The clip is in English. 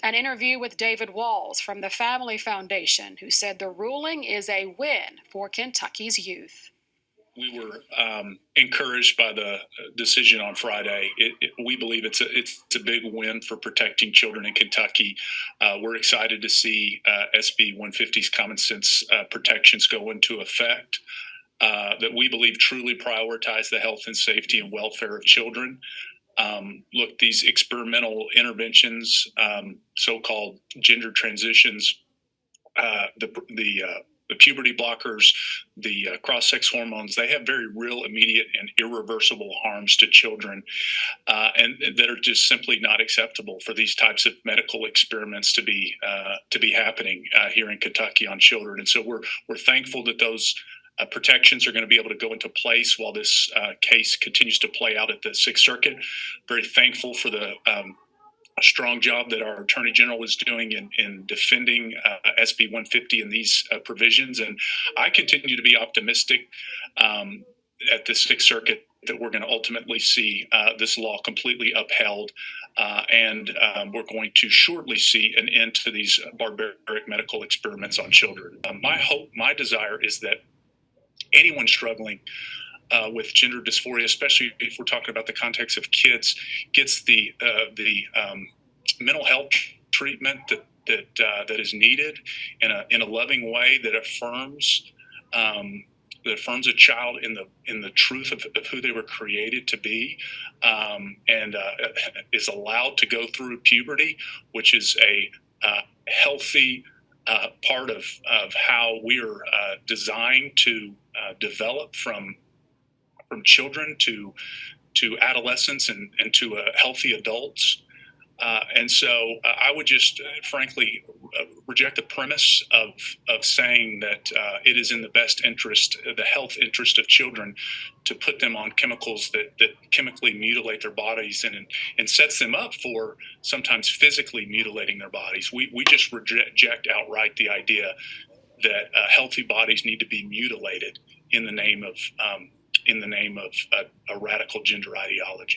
An interview with David Walls from the Family Foundation, who said the ruling is a win for Kentucky's youth. We were encouraged by the decision on Friday. We believe it's a big win for protecting children in Kentucky. We're excited to see SB150's common sense protections go into effect that we believe truly prioritize the health and safety and welfare of children. Look, these experimental interventions, so-called gender transitions, the puberty blockers, the cross-sex hormones, they have very real, immediate, and irreversible harms to children, and that are just simply not acceptable for these types of medical experiments to be happening here in Kentucky on children. And so we're thankful that those protections are going to be able to go into place while this case continues to play out at the Sixth Circuit. Very thankful for the strong job that our Attorney General is doing in defending SB 150 and these provisions. And I continue to be optimistic at the Sixth Circuit that we're going to ultimately see this law completely upheld, and we're going to shortly see an end to these barbaric medical experiments on children. My desire is that anyone struggling with gender dysphoria, especially if we're talking about the context of kids, gets the mental health treatment that is needed in a loving way that affirms a child in the truth of who they were created to be, and is allowed to go through puberty, which is a healthy part of how we are designed to develop from children to adolescents and to healthy adults. And so I would just frankly reject the premise of saying that it is in the best interest, the health interest of children, to put them on chemicals that chemically mutilate their bodies and sets them up for sometimes physically mutilating their bodies. We just reject outright the idea that healthy bodies need to be mutilated in the name of a radical gender ideology.